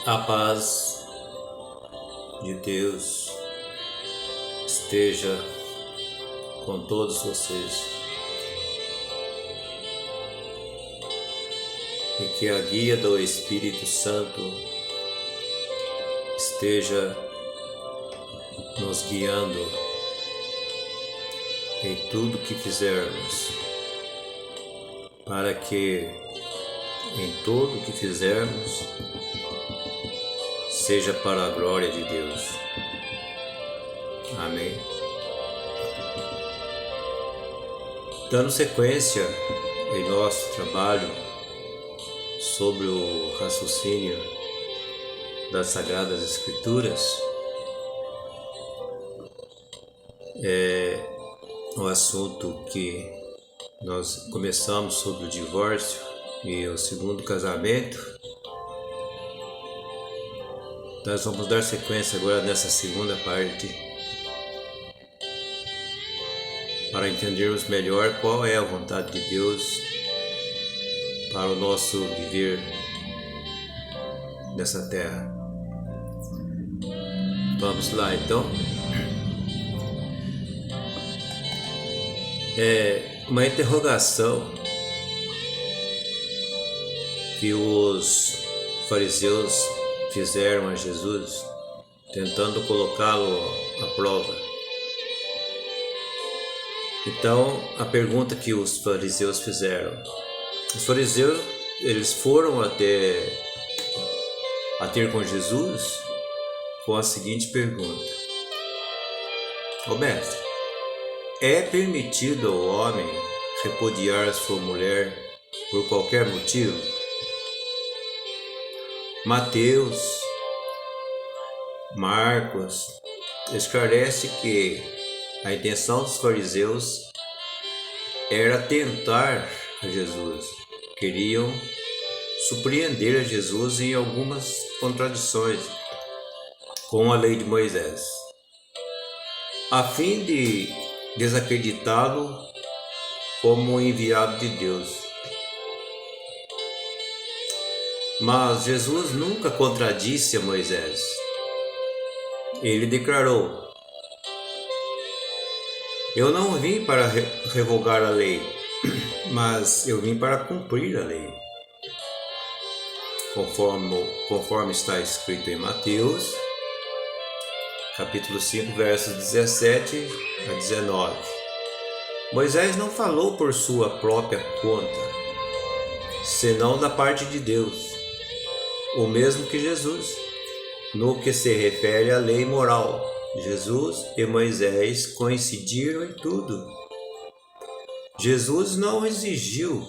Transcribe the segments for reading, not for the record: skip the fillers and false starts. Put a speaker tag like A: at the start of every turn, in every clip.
A: A paz de Deus esteja com todos vocês e que a guia do Espírito Santo esteja nos guiando em tudo que fizermos, para que em tudo que fizermos seja para a glória de Deus. Amém. Dando sequência em nosso trabalho sobre o raciocínio das Sagradas Escrituras, é um assunto que nós começamos sobre o divórcio e o segundo casamento. Nós vamos dar sequência agora nessa segunda parte para entendermos melhor qual é a vontade de Deus para o nosso viver nessa terra. Vamos lá então. É uma interrogação que os fariseus fizeram a Jesus, tentando colocá-lo à prova. Então, a pergunta que os fariseus fizeram. Os fariseus, eles foram a ter com Jesus com a seguinte pergunta: Ó mestre, é permitido ao homem repudiar sua mulher por qualquer motivo? Mateus, Marcos esclarece que a intenção dos fariseus era tentar a Jesus. Queriam surpreender a Jesus em algumas contradições com a lei de Moisés, a fim de desacreditá-lo como enviado de Deus. Mas Jesus nunca contradisse a Moisés. Ele declarou: Eu não vim para revogar a lei, mas eu vim para cumprir a lei. Conforme está escrito em Mateus, capítulo 5, versos 17 a 19. Moisés não falou por sua própria conta, senão da parte de Deus, o mesmo que Jesus. No que se refere à lei moral, Jesus e Moisés coincidiram em tudo. Jesus não exigiu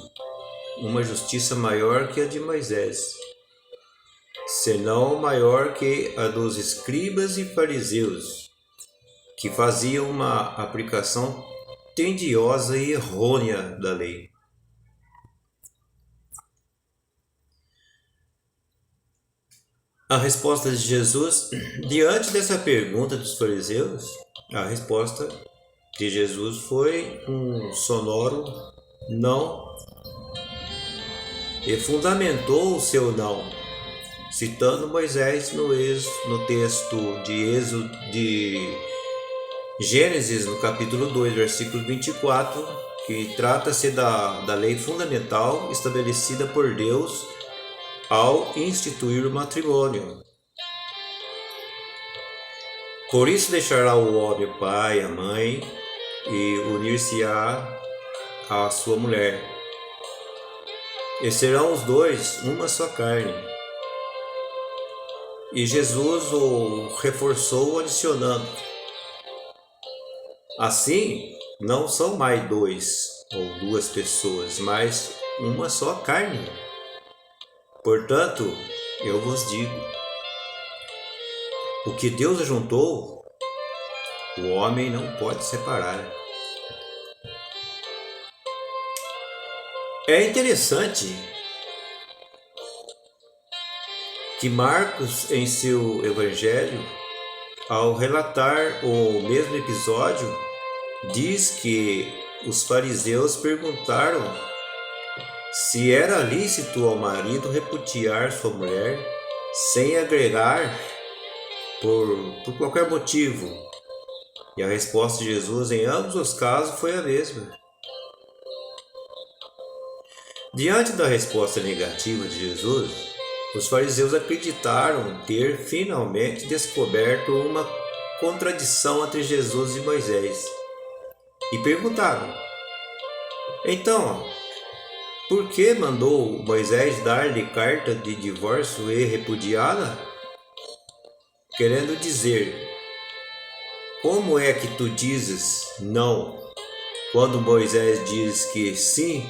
A: uma justiça maior que a de Moisés, senão maior que a dos escribas e fariseus, que faziam uma aplicação tendiosa e errônea da lei. A resposta de Jesus, diante dessa pergunta dos fariseus, a resposta de Jesus foi um sonoro não, e fundamentou o seu não, citando Moisés no texto de Gênesis, no capítulo 2, versículo 24, que trata-se da lei fundamental estabelecida por Deus ao instituir o matrimônio. Por isso deixará o homem o pai e a mãe e unir-se-á à sua mulher, e serão os dois uma só carne. E Jesus o reforçou adicionando: Assim, não são mais dois ou duas pessoas, mas uma só carne. Portanto, eu vos digo, o que Deus ajuntou, o homem não pode separar. É interessante que Marcos, em seu evangelho, ao relatar o mesmo episódio, diz que os fariseus perguntaram se era lícito ao marido repudiar sua mulher sem agregar por qualquer motivo. E a resposta de Jesus em ambos os casos foi a mesma. Diante da resposta negativa de Jesus, os fariseus acreditaram ter finalmente descoberto uma contradição entre Jesus e Moisés e perguntaram: então, por que mandou Moisés dar-lhe carta de divórcio e repudiá-la? Querendo dizer, como é que tu dizes não, quando Moisés diz que sim?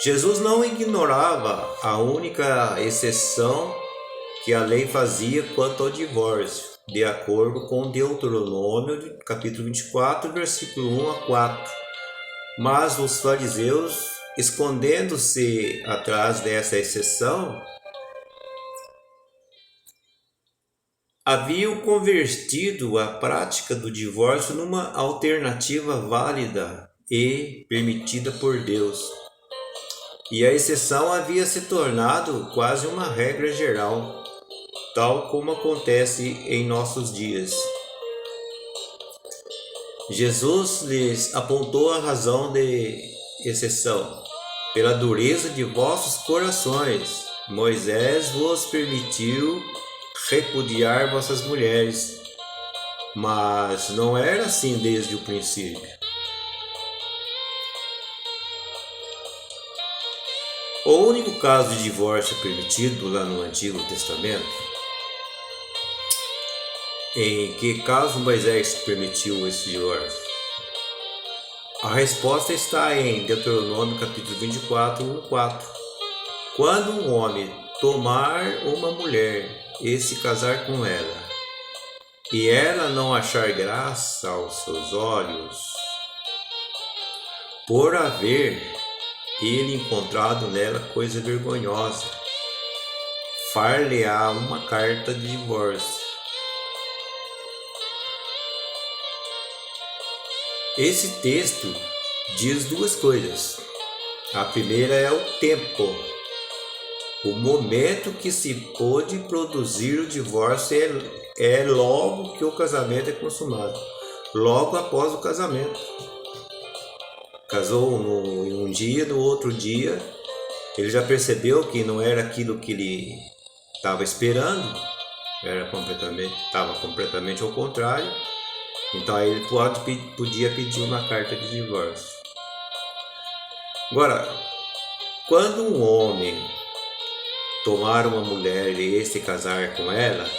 A: Jesus não ignorava a única exceção que a lei fazia quanto ao divórcio, de acordo com Deuteronômio, capítulo 24, versículo 1 a 4. Mas os fariseus, escondendo-se atrás dessa exceção, haviam convertido a prática do divórcio numa alternativa válida e permitida por Deus. E a exceção havia se tornado quase uma regra geral, tal como acontece em nossos dias. Jesus lhes apontou a razão de exceção. Pela dureza de vossos corações, Moisés vos permitiu repudiar vossas mulheres, mas não era assim desde o princípio. O único caso de divórcio permitido lá no Antigo Testamento, em que caso Moisés permitiu esse divórcio? A resposta está em Deuteronômio capítulo 24, 1, 4. Quando um homem tomar uma mulher e se casar com ela, e ela não achar graça aos seus olhos, por haver ele encontrado nela coisa vergonhosa, far-lhe-á uma carta de divórcio. Esse texto diz duas coisas. A primeira é o tempo. O momento que se pôde produzir o divórcio é logo que o casamento é consumado, logo após o casamento. Casou em um dia, no outro dia ele já percebeu que não era aquilo que ele estava esperando, estava completamente ao contrário. Então aí ele podia pedir uma carta de divórcio. Agora, quando um homem tomar uma mulher e se casar com ela,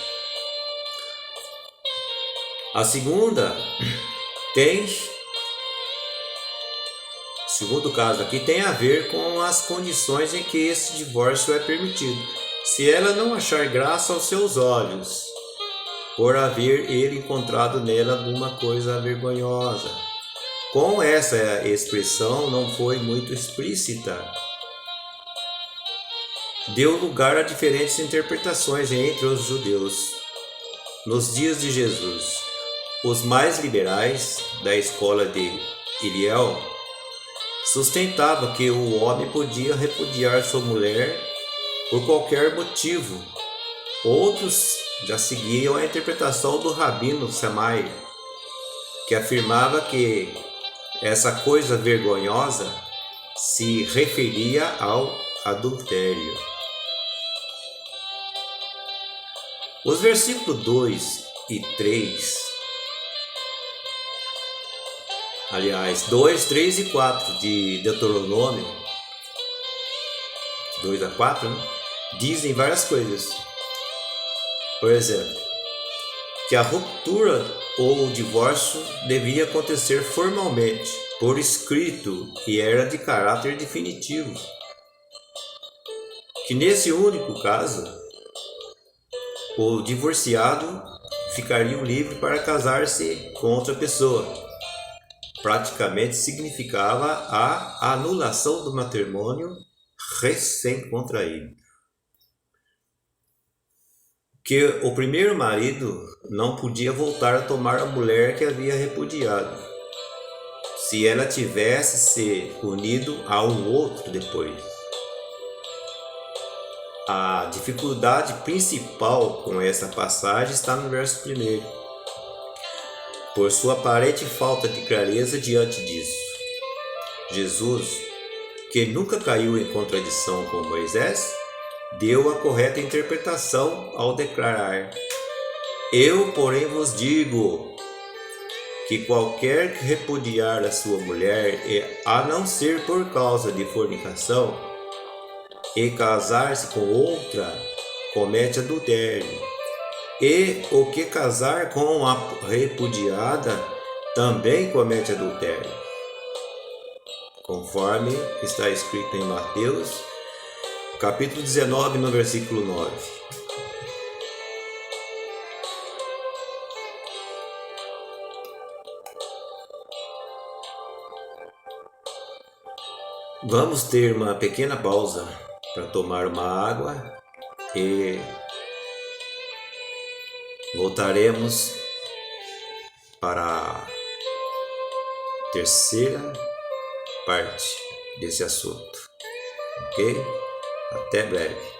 A: a segunda segundo caso aqui tem a ver com as condições em que esse divórcio é permitido. Se ela não achar graça aos seus olhos, por haver ele encontrado nela alguma coisa vergonhosa. Com essa expressão não foi muito explícita. Deu lugar a diferentes interpretações entre os judeus. Nos dias de Jesus, os mais liberais da escola de Hillel sustentavam que o homem podia repudiar sua mulher por qualquer motivo. Outros já seguiam a interpretação do Rabino Shammai, que afirmava que essa coisa vergonhosa se referia ao adultério. Os versículos 2 e 3, aliás, 2, 3 e 4 de Deuteronômio, 2 a 4, né? Dizem várias coisas. Por exemplo, que a ruptura ou o divórcio devia acontecer formalmente, por escrito, e era de caráter definitivo. Que nesse único caso, o divorciado ficaria livre para casar-se com outra pessoa. Praticamente significava a anulação do matrimônio recém-contraído. Que o primeiro marido não podia voltar a tomar a mulher que havia repudiado, se ela tivesse se unido a um outro depois. a dificuldade principal com essa passagem está no verso 1. Por sua aparente falta de clareza diante disso, Jesus, que nunca caiu em contradição com Moisés, deu a correta interpretação ao declarar: Eu, porém, vos digo que qualquer que repudiar a sua mulher, a não ser por causa de fornicação, e casar-se com outra, comete adultério. E o que casar com a repudiada também comete adultério, conforme está escrito em Mateus, capítulo 19, no versículo 9. Vamos ter uma pequena pausa para tomar uma água e voltaremos para a terceira parte desse assunto, ok? Até breve.